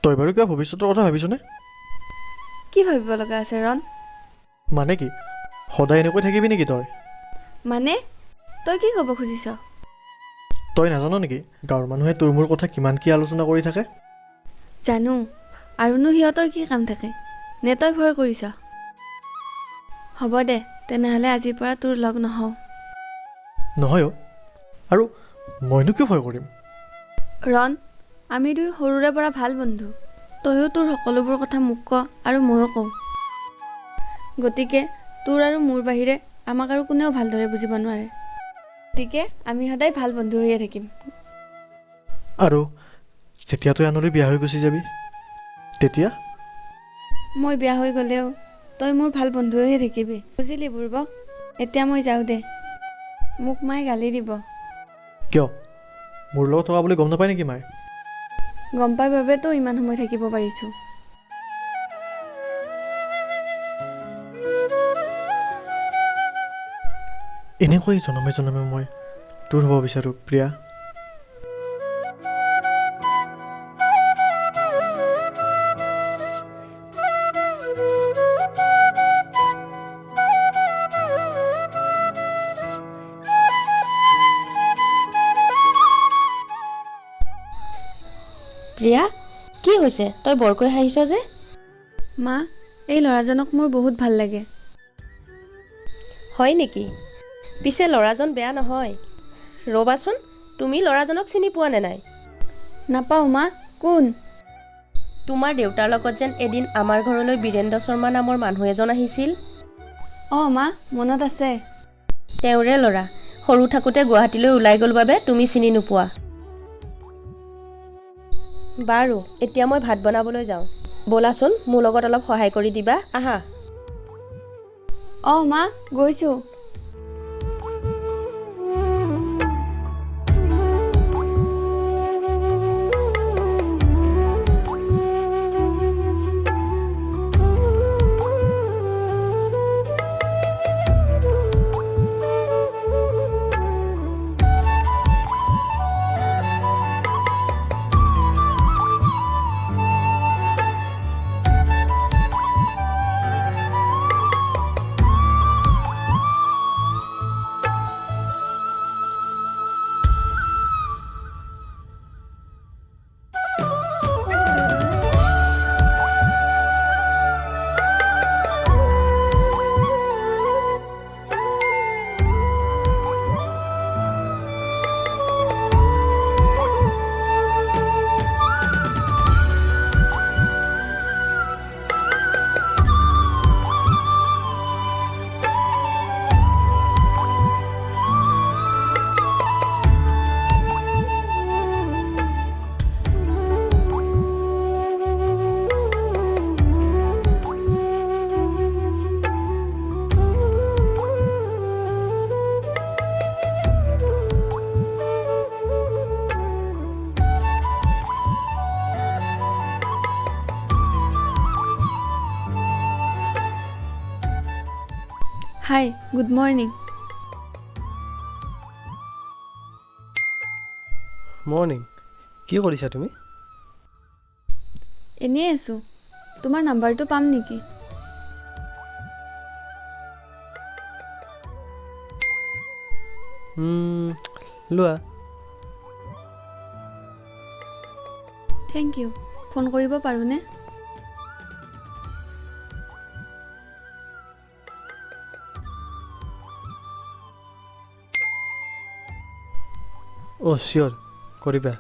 তই বাৰু কিবা ভৱিষ্যতৰ কথা ভাবিছনে? কি ভাবিব লগা আছে ৰণ? মানে কি, সদায় এনেকৈ থাকিবি নেকি তই? মানে তই কি ক'ব খুজিছ? তই নাজান নেকি গাঁৱৰ মানুহে তোৰ মোৰ কথা কিমান কি আলোচনা কৰি থাকে? জানো, আৰুনো সিহঁতৰ কি কাম থাকে? নে তই ভয় কৰিছ? হ'ব দে, তেনেহ'লে আজিৰ পৰা তোৰ লগ নহওঁ। নহয় অ', আৰু মইনো কিয় ভয় কৰিম? ৰণ, আমি দুই সৰুৰে পৰা ভাল বন্ধু। তয়ো তোৰ সকলোবোৰ কথা মোক ক আৰু ময়ো কওঁ। গতিকে তোৰ আৰু মোৰ বাহিৰে আমাক আৰু কোনেও ভালদৰে বুজিব নোৱাৰে। গতিকে আমি সদায় ভাল বন্ধু হৈয়ে থাকিম। আৰু যেতিয়া তই আনলৈ বিয়া হৈ গুচি যাবি তেতিয়া? মই বিয়া হৈ গ'লেও তই মোৰ ভাল বন্ধু হৈয়ে থাকিবি, বুজিলি বুৰ্বক? এতিয়া মই যাওঁ দে, মোক মায়ে গালি দিব। কিয়? মোৰ লগত থকা বুলি গম নাপায় নেকি মায়ে? গম পাই বাবেতো ইমান সময় থাকিব পাৰিছোঁ। এনেকৈ জনমে জনমে মই তোৰ হ'ব বিচাৰোঁ প্ৰিয়া। প্ৰিয়া, কি হৈছে? তই বৰকৈ হাঁহিছ যে? মা, এই ল'ৰাজনক মোৰ বহুত ভাল লাগে। হয় নেকি? পিছে ল'ৰাজন বেয়া নহয়। ৰ'বাচোন, তুমি ল'ৰাজনক চিনি পোৱা নে নাই? নাপাওঁ মা, কোন? তোমাৰ দেউতাৰ লগত যেন এদিন আমাৰ ঘৰলৈ বীৰেন্দ্ৰ শৰ্মা নামৰ মানুহ এজন আহিছিল। অঁ মা, মনত আছে। তেওঁৰে ল'ৰা। সৰু থাকোঁতে গুৱাহাটীলৈ ওলাই গ'ল বাবে তুমি চিনি নোপোৱা। বাৰু, এতিয়া মই ভাত বনাবলৈ যাওঁ। ব'লাচোন, মোৰ লগত অলপ সহায় কৰি দিবা, আহা। অঁ মা, গৈছোঁ। হাই, গুড মৰ্ণিং। মৰ্ণিং। কি কৰিছা তুমি? এনেই আছোঁ। তোমাৰ নাম্বাৰটো পাম নেকি? লোৱা। Thank U. ফোন কৰিব পাৰোঁনে? অ' চিয়'ৰ, কৰিবা।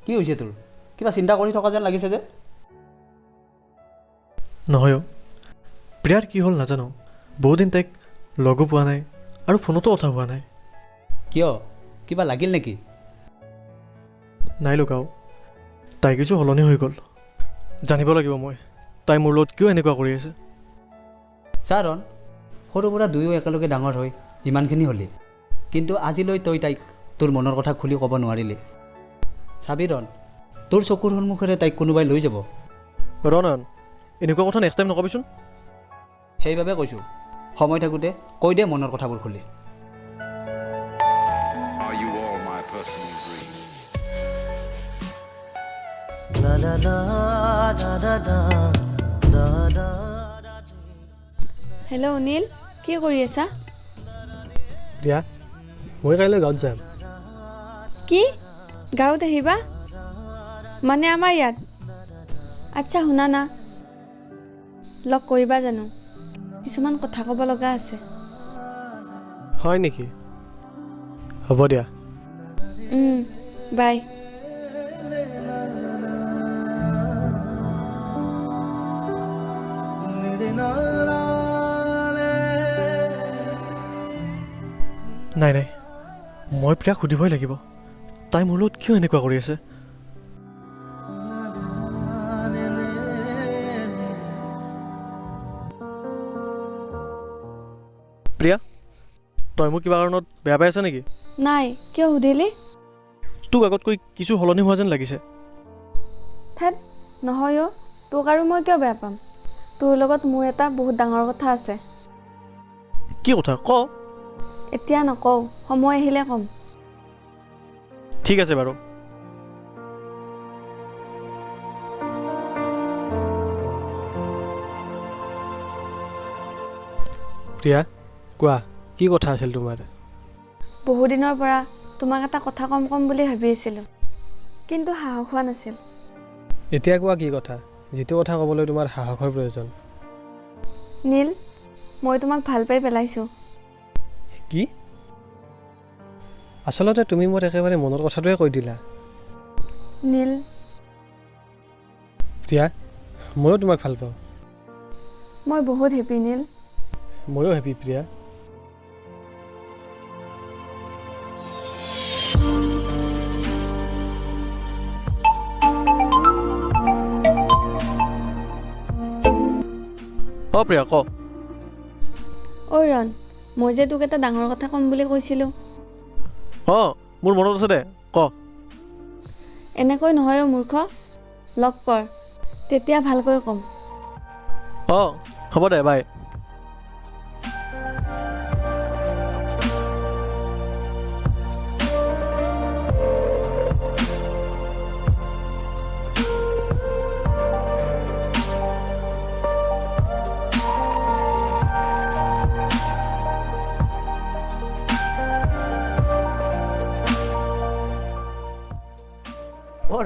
কি হৈছে তোৰ? কিবা চিন্তা কৰি থকা যেন লাগিছে যে। নহয় প্ৰিয়াৰ কি হ'ল নাজানো, বহুদিন তাইক লগো পোৱা নাই আৰু ফোনতো কথা হোৱা নাই। কিয়? কিবা লাগিল নেকি? নাই লগাও, তাই কিছু সলনি হৈ গ'ল। জানিব লাগিব মই তাই মোৰ লগত কিয় এনেকুৱা কৰি আছে। ছাৰণ, সৰুৰ পৰা দুয়ো একেলগে ডাঙৰ হৈ ইমানখিনি হ'লি, কিন্তু আজিলৈ তই তাইক তোৰ মনৰ কথা খুলি ক'ব নোৱাৰিলি। চাবিৰণ, তোৰ চকুৰ সন্মুখেৰে তাইক কোনোবাই লৈ যাব। ৰণয়ন, এনেকুৱা কথা নেক্সট টাইম নকবিচোন। সেইবাবে কৈছোঁ, সময় থাকোঁতে কৈ দে মনৰ কথাবোৰ খুলি। Are you all my personal dream? Hello' Anil, কি কৰি আছা? প্ৰিয়া, মই কাইলৈ গাঁৱত যাম। কি গাঁৱত আহিবা? মানে আমাৰ ইয়াত? আচ্ছা শুনা না, লগ কৰিবা জানো? কিছুমান কথা ক'ব লগা আছে। হয় নেকি? হ'ব দিয়া। বাই। নাই নাই, মই প্ৰিয়াক সুধিবই লাগিব তাই মোৰ লগত কিয় এনেকুৱা কৰি আছে। প্ৰিয়া, তই মোক কিবা কাৰণত বেয়া পাই আছা নেকি? নাই, কিয় সুধিলি? তোক আগতকৈ কিছু সলনি হোৱা যেন লাগিছে। ঠেত নহয় অ', তোক আৰু মই কিয় বেয়া পাম? তোৰ লগত মোৰ এটা বহুত ডাঙৰ কথা আছে। কি কথা ক? এতিয়া নকওঁ, সময় আহিলে ক'ম। ঠিক আছে বাৰু। প্ৰিয়া, কোৱা কি কথা আছিল তোমাৰ? বহুদিনৰ পৰা তোমাক এটা কথা ক'ম বুলি ভাবি আছিলোঁ, কিন্তু সাহস হোৱা নাছিল। এতিয়া কোৱা কি কথা, যিটো কথা ক'বলৈ তোমাৰ সাহসৰ প্ৰয়োজন। নীল, মই তোমাক ভাল পাই পেলাইছোঁ। কি? আচলতে তুমি মোৰ একেবাৰে মনৰ কথাটোৱে কৈ দিলা। নীল, প্ৰিয়া, ময়ো তোমাক ভাল পাওঁ। মই বহুত হেপী নীল। ময়ো হেপী প্ৰিয়া। প্ৰিয়া ক। ঐ ৰণ, মই যে তোক এটা ডাঙৰ কথা ক'ম বুলি কৈছিলোঁ। মোৰ মনত আছে দে, ক। এনেকৈ নহয় অ' মূৰ্খ, লগ কৰ, তেতিয়া ভালকৈ ক'ম। হ'ব দে, বাই।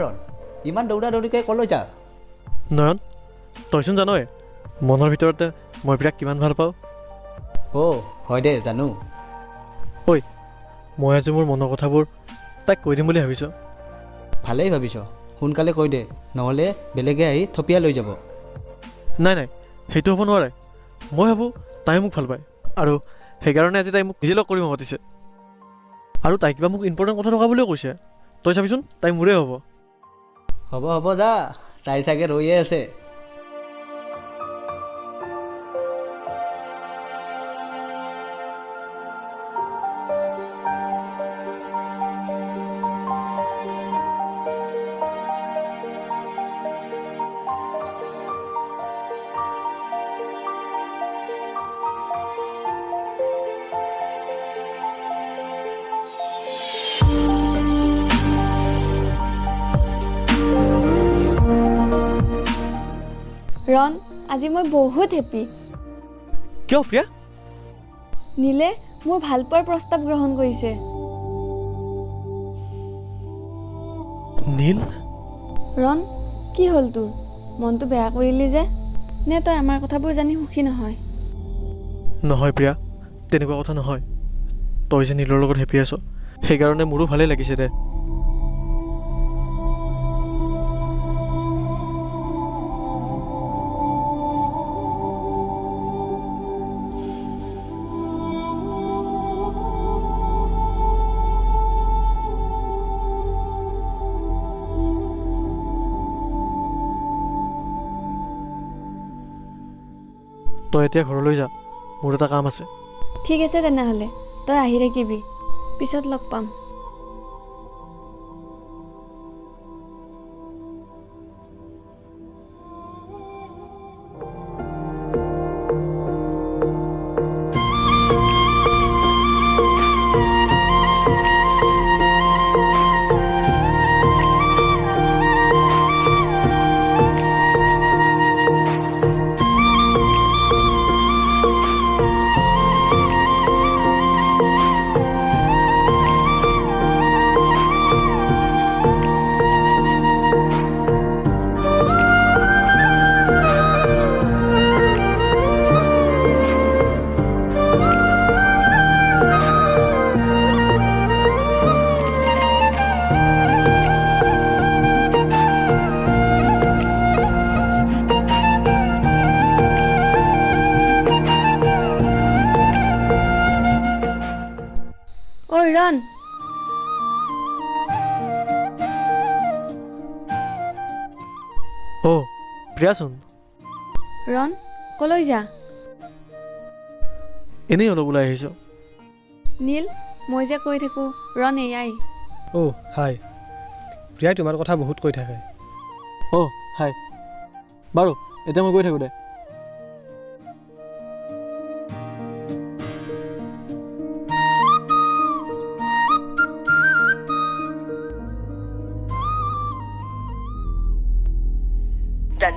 ৰণ, ইমান দৌৰা দৌৰিকৈ ক'লৈ যা? নয়ন, তইচোন জানই মনৰ ভিতৰতে মই প্ৰিয়াক কিমান ভাল পাওঁ। হয় দে, জানো। মই আজি মোৰ মনৰ কথাবোৰ তাইক কৈ দিম বুলি ভাবিছোঁ। ভালেই ভাবিছ, সোনকালে কৈ দে, নহ'লে বেলেগে আহি থপিয়াই লৈ যাব। নাই নাই, সেইটো হ'ব নোৱাৰে। মই ভাবোঁ তাই মোক ভাল পায় আৰু সেইকাৰণে আজি তাই মোক নিজে লগ কৰিব মাতিছে। আৰু তাই কিবা মোক ইম্পৰ্টেণ্ট কথা থকা বুলিও কৈছে। তই চাবিচোন, তাই মোৰে হ'ব। হ'ব যা, তাই চাগে ৰৈয়ে আছে। ৰণ, আজি মই বহুত হেপী। কিয় প্ৰিয়া? নীলে মোৰ ভালপোৱাৰ প্ৰস্তাৱ গ্ৰহণ কৰিছে। নীল? ৰণ, কি হ'ল তোৰ? মনটো বেয়া কৰিলি যে? নে তই আমাৰ কথাবোৰ জানি সুখী নহয়? নহয় প্ৰিয়া, তেনেকুৱা কথা নহয়। তই যে নীলৰ লগত হেপী আছ, সেইকাৰণে মোৰো ভালেই লাগিছে দে। তই এতিয়া ঘৰলৈ যা, মোৰ এটা কাম আছে। ঠিক আছে তেনেহ'লে, তই আহি থাকিবি, পিছত লগ পাম। ঐ ৰণ, অ' প্ৰিয়াচোন, ৰণ ক'লৈ যা? এনেই অলপ ওলাই আহিছোঁ। নীল, মই যে কৈ থাকোঁ ৰণ এয়াই। অ' হাই, প্ৰিয়াই তোমাৰ কথা বহুত কৈ থাকে। অ' হাই, বাৰু এতিয়া মই গৈ থাকোঁ দে। The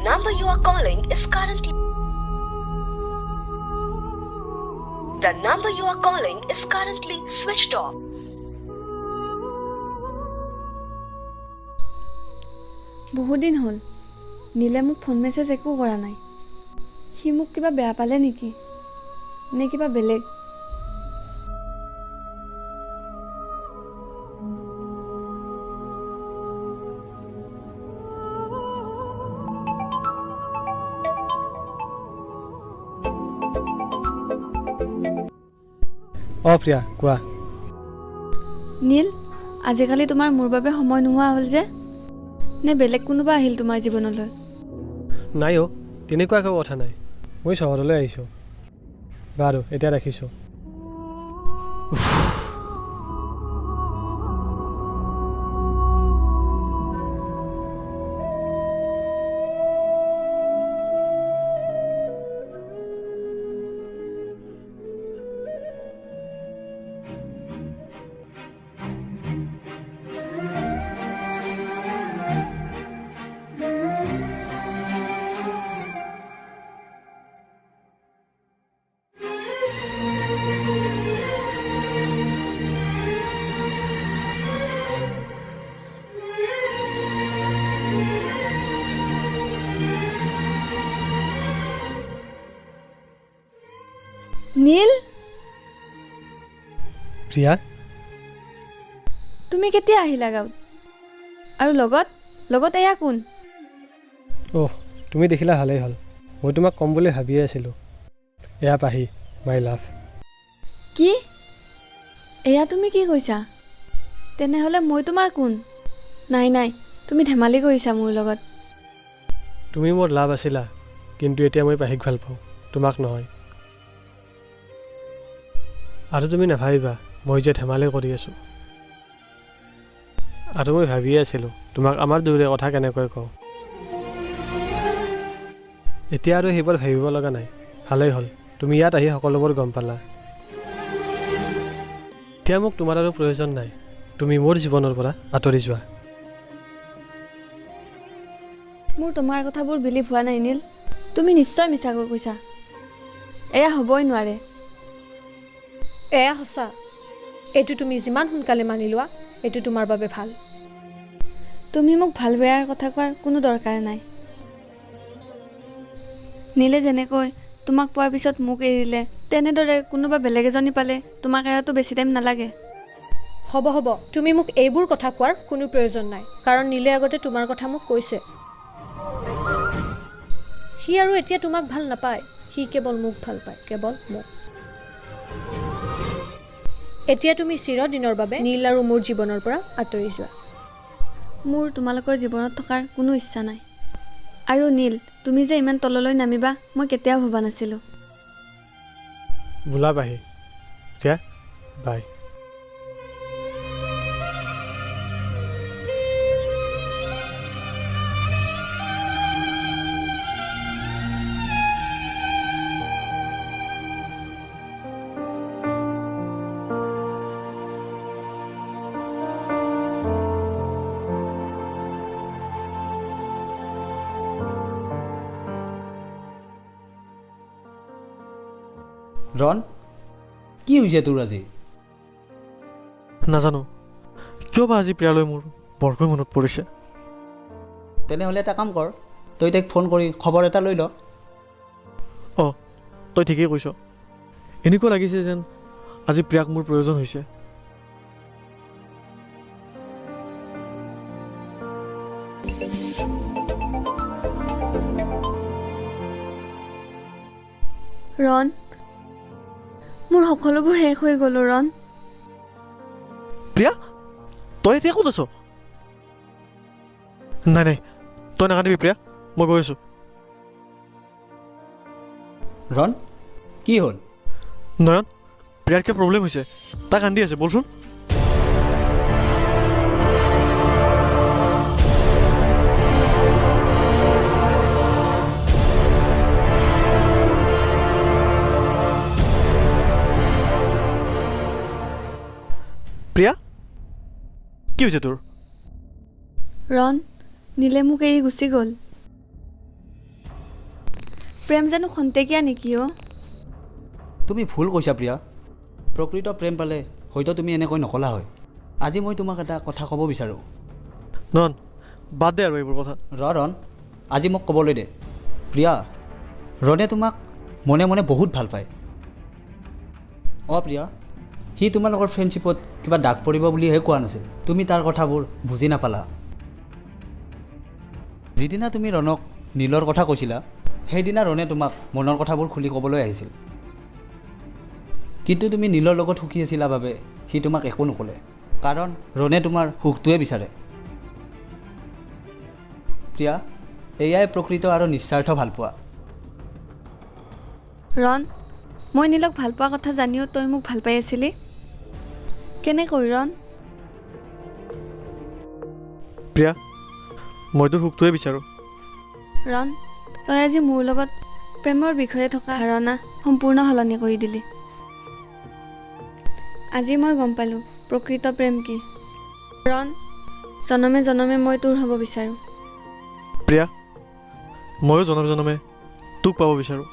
number you are calling is currently switched off. বহুত দিন হ'ল নীলে মোক ফোন মেছেজ একো কৰা নাই। সি মোক কিবা বেয়া পালে নেকি, নে কিবা বেলেগ? অঁ প্ৰিয়া, কোৱা। নীল, আজিকালি তোমাৰ মোৰ বাবে সময় নোহোৱা হ'ল যে, নে বেলেগ কোনোবা আহিল তোমাৰ জীৱনলৈ? নাই অ', তেনেকুৱা একো কথা নাই। মই চহৰলৈ আহিছোঁ। বাৰু এতিয়া ৰাখিছোঁ। নীল, প্ৰিয়া, তুমি কেতিয়া আহিলা গাঁৱত? আৰু লগত এয়া কোন? অহ, তুমি দেখিলা ভালেই হ'ল। মই তোমাক ক'ম বুলি ভাবিয়ে আছিলোঁ। এয়া পাহি, মাই লাভ। কি? এয়া তুমি কি কৈছা? তেনেহ'লে মই তোমাৰ কোন? নাই, তুমি ধেমালি কৰিছা মোৰ লগত। তুমি মোৰ লাভ আছিলা, কিন্তু এতিয়া মই পাহিক ভাল পাওঁ, তোমাক নহয়। আৰু তুমি নাভাবিবা মই যে ধেমালি কৰি আছোঁ। আৰু মই ভাবিয়ে আছিলোঁ তোমাক আমাৰ দুয়োৰে কথা কেনেকৈ কওঁ। এতিয়া আৰু সেইবোৰ ভাবিব লগা নাই। ভালেই হ'ল, তুমি ইয়াত আহি সকলোবোৰ গম পালা। এতিয়া মোক তোমাৰ আৰু প্ৰয়োজন নাই। তুমি মোৰ জীৱনৰ পৰা আঁতৰি যোৱা। মোৰ তোমাৰ কথাবোৰ বিলিভ হোৱা নাই নীল। তুমি নিশ্চয় মিছাকৈ কৈছা। এয়া হ'বই নোৱাৰে। এয়া সঁচা। এইটো তুমি যিমান সোনকালে মানি লোৱা, এইটো তোমাৰ বাবে ভাল। তুমি মোক ভাল বেয়াৰ কথা কোৱাৰ কোনো দৰকাৰ নাই। নীলে যেনেকৈ তোমাক পোৱাৰ পিছত মোক এৰিলে, তেনেদৰে কোনোবা বেলেগ এজনী পালে তোমাক এৰাটো বেছি টাইম নালাগে। হ'ব, তুমি মোক এইবোৰ কথা কোৱাৰ কোনো প্ৰয়োজন নাই, কাৰণ নীলে আগতে তোমাৰ কথা মোক কৈছে। সি আৰু এতিয়া তোমাক ভাল নাপায়, সি কেৱল মোক ভাল পায়, কেৱল মোক। এতিয়া তুমি চিৰদিনৰ বাবে নীল আৰু মোৰ জীৱনৰ পৰা আঁতৰি যোৱা। মোৰ তোমালোকৰ জীৱনত থকাৰ কোনো ইচ্ছা নাই। আৰু নীল, তুমি যে ইমান তললৈ নামিবা মই কেতিয়াও ভবা নাছিলোঁ। বোলা পাহি দিয়া বাই ৰণ কি হৈছে তোৰ আজি নাজানো কিয় বা আজি প্ৰিয়ালৈ মোৰ বৰকৈ মনত পৰিছে তেনেহ'লে এটা কাম কৰ তই তাইক ফোন কৰি খবৰ এটা লৈ ল অঁ তই ঠিকেই কৈছ এনেকুৱা লাগিছে যেন আজি প্ৰিয়াক মোৰ প্ৰয়োজন হৈছে ৰণ মোৰ সকলোবোৰ শেষ হৈ গ'ল ৰণ প্ৰিয়া তই এতিয়া ক'ত আছ নাই নাই তই নাকান্দিবি প্ৰিয়া মই গৈ আছোঁ ৰণ কি হ'ল নয়ন প্ৰিয়াৰ কিবা প্ৰব্লেম হৈছে তাই কান্দি আছে বলচোন প্ৰিয়া কি হৈছে তোৰ ৰণ নীলে মোক এৰি গুচি গ'ল প্ৰেম জানো খন্তেকীয়া নেকি অ' তুমি ভুল কৈছা প্ৰিয়া প্ৰকৃত প্ৰেম পালে হয়তো তুমি এনেকৈ নকলা হয় আজি মই তোমাক এটা কথা ক'ব বিচাৰোঁ নয়ন বাদ দে আৰু এইবোৰ কথা ৰণ আজি মোক ক'বলৈ দে প্ৰিয়া ৰণে তোমাক মনে মনে বহুত ভাল পায় অঁ প্ৰিয়া সি তোমালোকৰ ফ্ৰেণ্ডশ্বিপত কিবা দাগ পৰিব বুলিহে কোৱা নাছিল তুমি তাৰ কথাবোৰ বুজি নাপালা যিদিনা তুমি ৰণক নীলৰ কথা কৈছিলা সেইদিনা ৰণে তোমাক মনৰ কথাবোৰ খুলি ক'বলৈ আহিছিল কিন্তু তুমি নীলৰ লগত সুখী আছিলা বাবে সি তোমাক একো নক'লে কাৰণ ৰণে তোমাৰ সুখটোৱে বিচাৰে প্ৰিয়া এয়াই প্ৰকৃত আৰু নিস্বাৰ্থ ভালপোৱা ৰণ মই নীলক ভাল পোৱা কথা জানিও তই মোক ভাল পাই আছিলি কেনেকৈ ৰণ প্ৰিয়া মই তোৰ সুখটোৱে বিচাৰোঁ ৰণ তই আজি মোৰ লগত প্ৰেমৰ বিষয়ে থকা ধাৰণা সম্পূৰ্ণ সলনি কৰি দিলি আজি মই গম পালোঁ প্ৰকৃত প্ৰেম কি ৰণ জনমে জনমে মই তোৰ হ'ব বিচাৰোঁ প্ৰিয়া ময়ো জনমে জনমে তোক পাব বিচাৰোঁ